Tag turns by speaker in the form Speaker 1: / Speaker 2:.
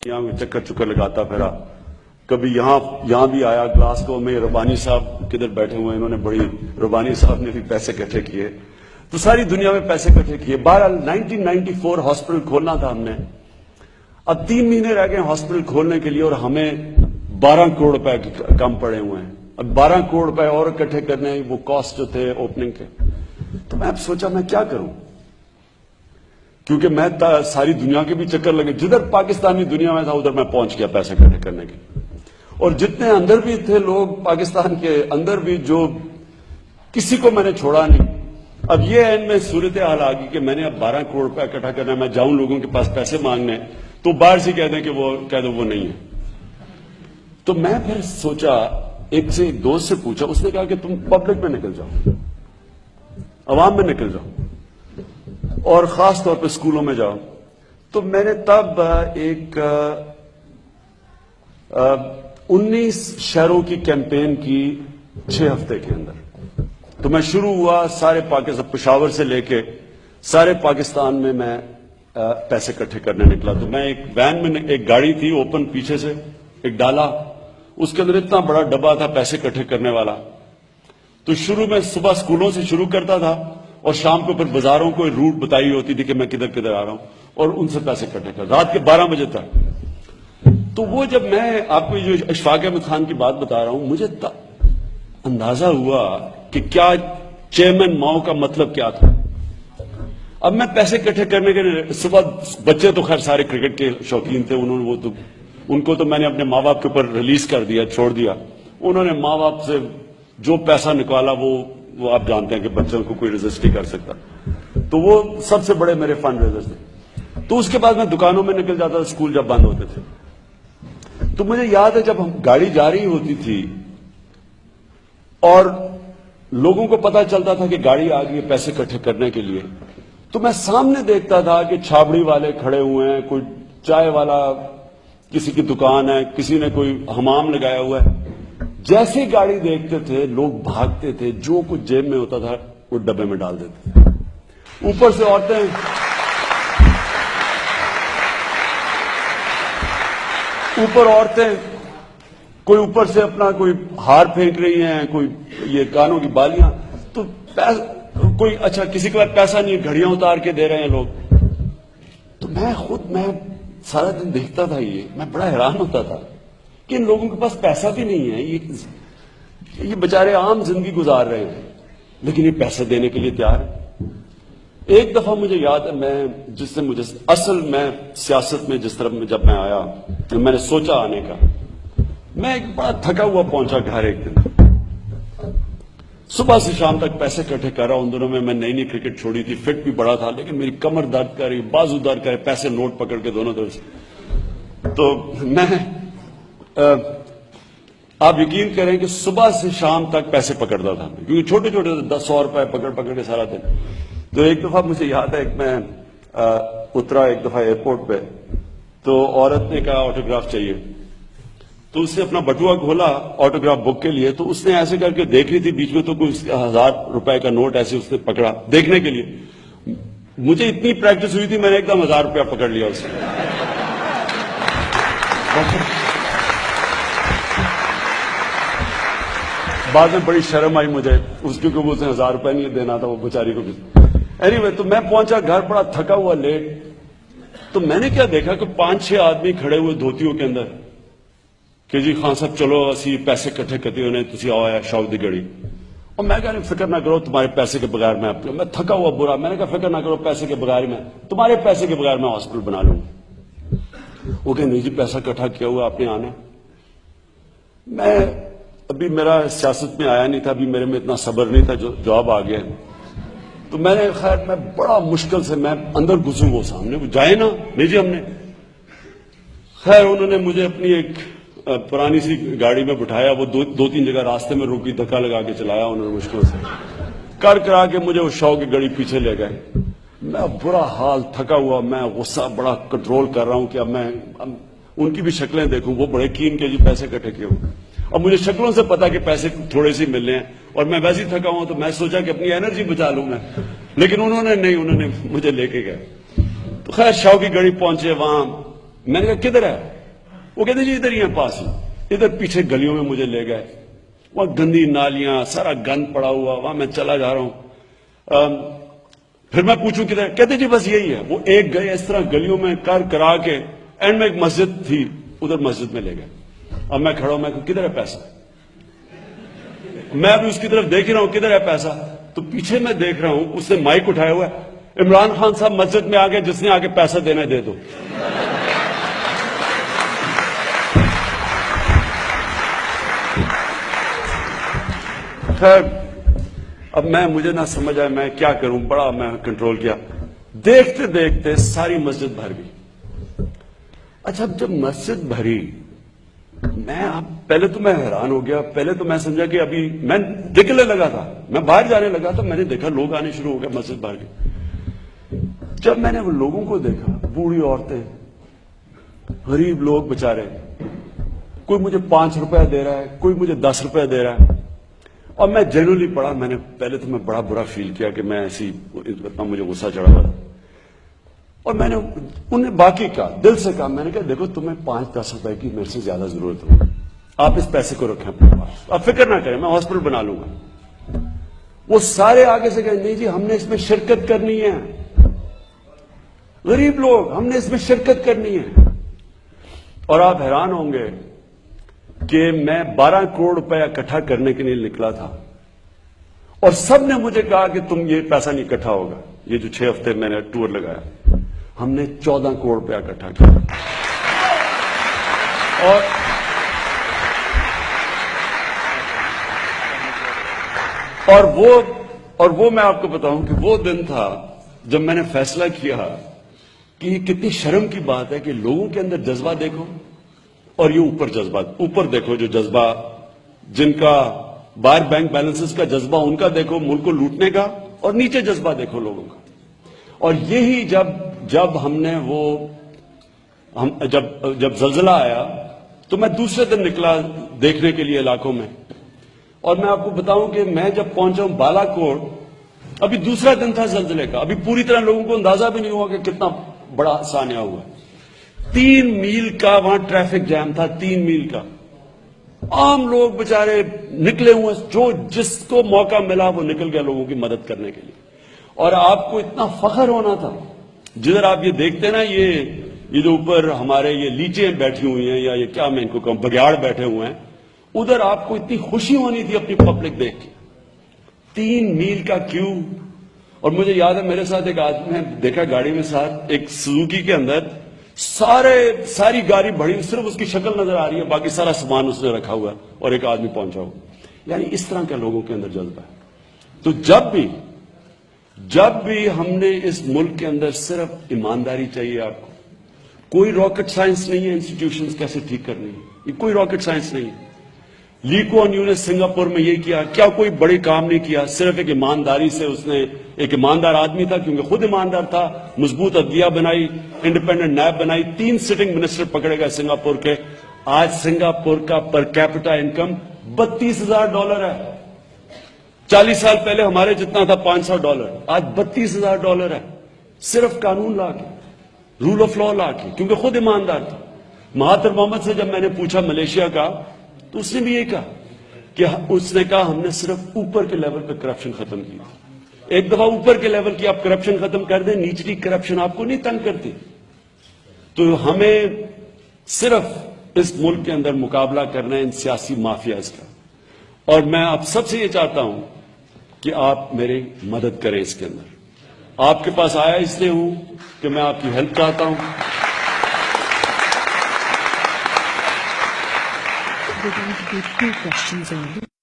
Speaker 1: یہاں چکر چکر لگاتا پھرا، کبھی یہاں بھی آیا گلاسکو میں. ربانی صاحب کدھر بیٹھے ہوئے ہیں، انہوں نے بڑی، ربانی صاحب نے بھی پیسے اکٹھے کیے، تو ساری دنیا میں پیسے اکٹھے کیے. بہرحال 1994 ہاسپٹل کھولنا تھا ہم نے. اب 3 مہینے رہ گئے ہاسپٹل کھولنے کے لیے اور ہمیں 12 کروڑ روپے کم پڑے ہوئے ہیں. اب 12 کروڑ روپے اور اکٹھے کرنے ہیں، وہ کاسٹ جو تھے اوپننگ کے. تو میں اب سوچا میں کیا کروں، کیونکہ میں ساری دنیا کے بھی چکر لگے، جدھر پاکستانی دنیا میں تھا ادھر میں پہنچ گیا پیسے اکٹھے کرنے کے. اور جتنے اندر بھی تھے لوگ پاکستان کے اندر بھی، جو کسی کو میں نے چھوڑا نہیں. اب یہ اینڈ میں صورتحال آ گئی کہ میں نے اب 12 کروڑ روپے اکٹھا کرنا ہے. میں جاؤں لوگوں کے پاس پیسے مانگنے تو باہر سے کہہ دیں کہ وہ کہہ دو وہ نہیں ہے. تو میں پھر سوچا، ایک دوست سے پوچھا، اس نے کہا کہ تم پبلک میں نکل جاؤ، عوام میں نکل جاؤ، اور خاص طور پہ اسکولوں میں جاؤ. تو میں نے تب ایک 19 شہروں کی کیمپین کی 6 ہفتے کے اندر. تو میں شروع ہوا سارے پاکستان، پشاور سے لے کے سارے پاکستان میں پیسے اکٹھے کرنے نکلا. تو میں ایک وین میں، ایک گاڑی تھی اوپن پیچھے سے، ایک ڈالا، اس کے اندر اتنا بڑا ڈبہ تھا پیسے اکٹھے کرنے والا. تو شروع میں صبح اسکولوں سے شروع کرتا تھا اور شام کو پھر بازاروں کو روٹ بتائی ہوتی تھی کہ میں کدھر کدھر آ رہا ہوں، اور ان سے پیسے اکٹھے کر رات کے 12 بجے تک. تو وہ جب میں آپ کو جو اشفاق احمد خان کی بات بتا رہا ہوں، مجھے اندازہ ہوا کہ کیا چیئرمین ماؤ کا مطلب کیا تھا. اب میں پیسے اکٹھے کرنے کے صبح، بچے تو خیر سارے کرکٹ کے شوقین تھے، ان کو تو میں نے اپنے ماں باپ کے اوپر ریلیز کر دیا، چھوڑ دیا. انہوں نے ماں باپ سے جو پیسہ نکالا وہ آپ جانتے ہیں کہ بچوں کو کوئی ریزسٹ نہیں کر سکتا. تو وہ سب سے بڑے میرے فنڈ ریزرز تھے. تو اس کے بعد میں دکانوں میں نکل جاتا تھا اسکول جب بند ہوتے تھے. تو مجھے یاد ہے جب ہم گاڑی جا رہی ہوتی تھی اور لوگوں کو پتا چلتا تھا کہ گاڑی آ گئی ہے پیسے اکٹھے کرنے کے لیے، تو میں سامنے دیکھتا تھا کہ چھابڑی والے کھڑے ہوئے ہیں، کوئی چائے والا، کسی کی دکان ہے، کسی نے کوئی حمام لگایا ہوا ہے. جیسے گاڑی دیکھتے تھے لوگ بھاگتے تھے، جو کچھ جیب میں ہوتا تھا وہ ڈبے میں ڈال دیتے تھے. اوپر سے عورتیں کوئی اوپر سے اپنا کوئی ہار پھینک رہی ہیں، کوئی یہ کانوں کی بالیاں، تو کوئی اچھا کسی کے پاس پیسہ نہیں، گھڑیاں اتار کے دے رہے ہیں لوگ. تو میں سارا دن دیکھتا تھا، میں بڑا حیران ہوتا تھا کہ ان لوگوں کے پاس پیسہ بھی نہیں ہے، یہ بیچارے عام زندگی گزار رہے ہیں لیکن یہ پیسہ دینے کے لیے تیار ہے. ایک دفعہ مجھے یاد ہے، میں سیاست میں جس طرح جب میں آیا، میں نے سوچا آنے کا، میں ایک بڑا تھکا ہوا پہنچا گھر. ایک دن صبح سے شام تک پیسے اکٹھے کر رہا. ان دنوں میں نئی کرکٹ چھوڑی تھی، فٹ بھی بڑا تھا، لیکن میری کمر درد کر رہی، بازو درد کر رہے، پیسے نوٹ پکڑ کے دونوں طرف سے. تو میں آپ یقین کریں کہ صبح سے شام تک پیسے پکڑتا تھا، کیونکہ چھوٹے چھوٹے 10-100 روپے پکڑ کے سارا دن. تو ایک دفعہ مجھے یاد ہے، میں اترا ایک دفعہ ایئرپورٹ پہ، تو عورت نے کہا آٹوگراف چاہیے. تو اس نے اپنا بٹوا کھولا آٹوگراف بک کے لیے، تو اس نے ایسے کر کے دیکھ رہی تھی بیچ میں، تو کوئی 1000 روپے کا نوٹ ایسے اس نے پکڑا دیکھنے کے لیے. مجھے اتنی پریکٹس ہوئی تھی، میں نے ایک دم 1000 روپیہ پکڑ لیا اس سے. بعد میں بڑی شرم آئی مجھے اس کی، کیونکہ اسے 1000 روپے نہیں دینا تھا وہ بیچاری کو بھی. اینی وے، تو میں پہنچا گھر بڑا تھکا ہوا لیٹ. تو میں نے کیا دیکھا کہ 5-6 آدمی کھڑے ہوئے دھوتیوں کے اندر کہ جی خان صاحب چلو اسی پیسے اکٹھے کرتے ہونے تسی آؤ شاؤ دی گڑی. اور میں کہا فکر نہ کرو، تمہارے پیسے کے بغیر میں تھکا ہوا برا، میں نے کہا فکر نہ کرو، پیسے کے بغیر تمہارے پیسے کے بغیر میں ہاسپٹل بنا لوں. وہ کہ نہیں جی پیسہ اکٹھا کیا ہوا آپ نے آنا. میں ابھی میرا سیاست میں آیا نہیں تھا، ابھی میرے میں اتنا صبر نہیں تھا، جو جواب آ گیا. تو میں نے خیر میں بڑا مشکل سے میں اندر گھسوں، وہ سامنے وہ جائے نا، نہیں جی ہم نے. خیر انہوں نے مجھے اپنی ایک پرانی سی گاڑی میں بٹھایا، وہ 2-3 جگہ راستے میں روکی، دھکا لگا کے چلایا انہوں نے، مشکل سے کرا کے مجھے اس شو کی گاڑی پیچھے لے گئے. میں برا حال تھکا ہوا، میں غصہ بڑا کنٹرول کر رہا ہوں کہ اب میں ان کی بھی شکلیں دیکھوں. وہ بڑے کین کے جی پیسے اکٹھے کیے ہوں. اب مجھے شکلوں سے پتا کہ پیسے تھوڑے سے ملنے ہیں اور میں ویسے ہی تھکا ہوں، تو میں سوچا کہ اپنی انرجی بچا لوں میں، لیکن انہوں نے مجھے لے کے گئے. تو خیر شاہ کی گڑی پہنچے، وہاں میں نے کہا کدھر ہے؟ وہ کہتے جی ادھر ہی ہے پاس ہی. ادھر پیچھے گلیوں میں مجھے لے گئے, وہاں گندی نالیاں, سارا گند پڑا ہوا, وہاں میں چلا جا رہا ہوں. پھر میں پوچھوں کدھر, کہتے جی بس یہی ہے. وہ ایک گئے اس طرح گلیوں میں کرا کے اینڈ میں ایک مسجد تھی, ادھر مسجد میں لے گئے. اب میں کھڑا ہوں, میں کہوں کدھر ہے پیسہ؟ میں ابھی اس کی طرف دیکھ رہا ہوں کدھر ہے پیسہ, تو پیچھے میں دیکھ رہا ہوں اس نے مائک اٹھایا ہوا ہے, عمران خان صاحب مسجد میں آگے, جس نے آگے پیسہ دینا دے دو. خیر اب مجھے نہ سمجھ آئے میں کیا کروں, بڑا میں کنٹرول کیا. دیکھتے دیکھتے ساری مسجد بھر گئی. اچھا جب مسجد بھری, پہلے تو میں حیران ہو گیا. پہلے تو میں سمجھا کہ ابھی میں نکلنے لگا تھا, میں باہر جانے لگا تھا, میں نے دیکھا لوگ آنے شروع ہو گئے, مسجد بھر گئی. جب میں نے وہ لوگوں کو دیکھا, بوڑھی عورتیں, غریب لوگ بےچارے, کوئی مجھے 5 روپے دے رہا ہے, کوئی مجھے 10 روپے دے رہا ہے. اور میں جنرلی پڑھا, پہلے تو میں بڑا برا فیل کیا کہ میں ایسی, اتنا مجھے غصہ چڑھا ہوا تھا. اور میں نے انہیں باقی کہا, دل سے کہا, میں نے کہا دیکھو تمہیں 5-10 روپے کی میرے سے زیادہ ضرورت ہوگی, آپ اس پیسے کو رکھیں اپنے پاس, آپ فکر نہ کریں, میں ہاسپٹل بنا لوں گا. وہ سارے آگے سے کہیں نہیں جی ہم نے اس میں شرکت کرنی ہے, غریب لوگ, ہم نے اس میں شرکت کرنی ہے. اور آپ حیران ہوں گے کہ میں 12 کروڑ روپے اکٹھا کرنے کے لیے نکلا تھا, اور سب نے مجھے کہا کہ تم یہ پیسہ نہیں اکٹھا ہوگا. یہ جو 6 ہفتے میں نے ٹور لگایا, ہم نے 14 کروڑ روپے اکٹھا کیا. اور وہ میں آپ کو بتاؤں کہ وہ دن تھا جب میں نے فیصلہ کیا کہ یہ کتنی شرم کی بات ہے کہ لوگوں کے اندر جذبہ دیکھو, اور یہ اوپر جذبات, اوپر دیکھو جو جذبہ, جن کا باہر بینک بیلنسز کا جذبہ ان کا دیکھو ملک کو لوٹنے کا, اور نیچے جذبہ دیکھو لوگوں کا. اور یہی جب ہم نے جب زلزلہ آیا تو میں دوسرے دن نکلا دیکھنے کے لیے علاقوں میں, اور میں آپ کو بتاؤں کہ میں جب پہنچا ہوں بالا کوٹ, ابھی دوسرا دن تھا زلزلے کا, ابھی پوری طرح لوگوں کو اندازہ بھی نہیں ہوا کہ کتنا بڑا سانحہ ہوا ہے. 3 میل کا وہاں ٹریفک جام تھا, 3 میل کا. عام لوگ بےچارے نکلے ہوئے, جو جس کو موقع ملا وہ نکل گیا لوگوں کی مدد کرنے کے لیے. اور آپ کو اتنا فخر ہونا تھا, جدھر آپ یہ دیکھتے نا, یہ جو اوپر ہمارے یہ لیچیں بیٹھی ہوئی ہیں, یا یہ کیا میں ان کو کہوں, بگیاڑ بیٹھے ہوئے ہیں, ادھر آپ کو اتنی خوشی ہونی تھی اپنی پبلک دیکھ کے. 3 میل کا کیو. اور مجھے یاد ہے میرے ساتھ ایک آدمی میں دیکھا گاڑی میں ساتھ, ایک سوزوکی کے اندر ساری گاڑی بڑی, صرف اس کی شکل نظر آ رہی ہے, باقی سارا سامان اس نے رکھا ہوا ہے, اور ایک آدمی پہنچا ہوا. یعنی اس طرح کے لوگوں کے اندر جذبہ ہے. تو جب بھی ہم نے اس ملک کے اندر, صرف ایمانداری چاہیے آپ کو. کوئی راکٹ سائنس نہیں ہے انسٹیٹیوشنز کیسے ٹھیک کرنی ہے, یہ کوئی راکٹ سائنس نہیں ہے. لی کوان یو نے سنگاپور میں یہ کیا, کیا کوئی بڑی کام نہیں کیا, صرف ایک ایمانداری سے اس نے, ایک ایماندار آدمی تھا کیونکہ خود ایماندار تھا, مضبوط عدلیہ بنائی, انڈیپینڈنٹ نیب بنائی, 3 سٹنگ منسٹر پکڑے گئے سنگاپور کے. آج سنگاپور کا پر کیپٹا انکم $32,000 ہے. 40 سال پہلے ہمارے جتنا تھا $500, آج $32,000 ہے, صرف قانون لا کے, رول آف لا لا کے, کیونکہ خود ایماندار تھا. مہاتر محمد سے جب میں نے پوچھا ملیشیا کا, تو اس نے بھی یہ کہا کہ اس نے کہا ہم نے صرف اوپر کے لیول پہ کرپشن ختم کی. ایک دفعہ اوپر کے لیول کی آپ کرپشن ختم کر دیں, نیچلی کرپشن آپ کو نہیں تنگ کرتی. تو ہمیں صرف اس ملک کے اندر مقابلہ کرنا ہے ان سیاسی مافیاز کا. اور میں آپ سب سے یہ چاہتا ہوں کہ آپ میری مدد کریں اس کے اندر. آپ کے پاس آیا اس لیے ہوں کہ میں آپ کی ہیلپ چاہتا ہوں.
Speaker 2: We're going to do 2 questions only.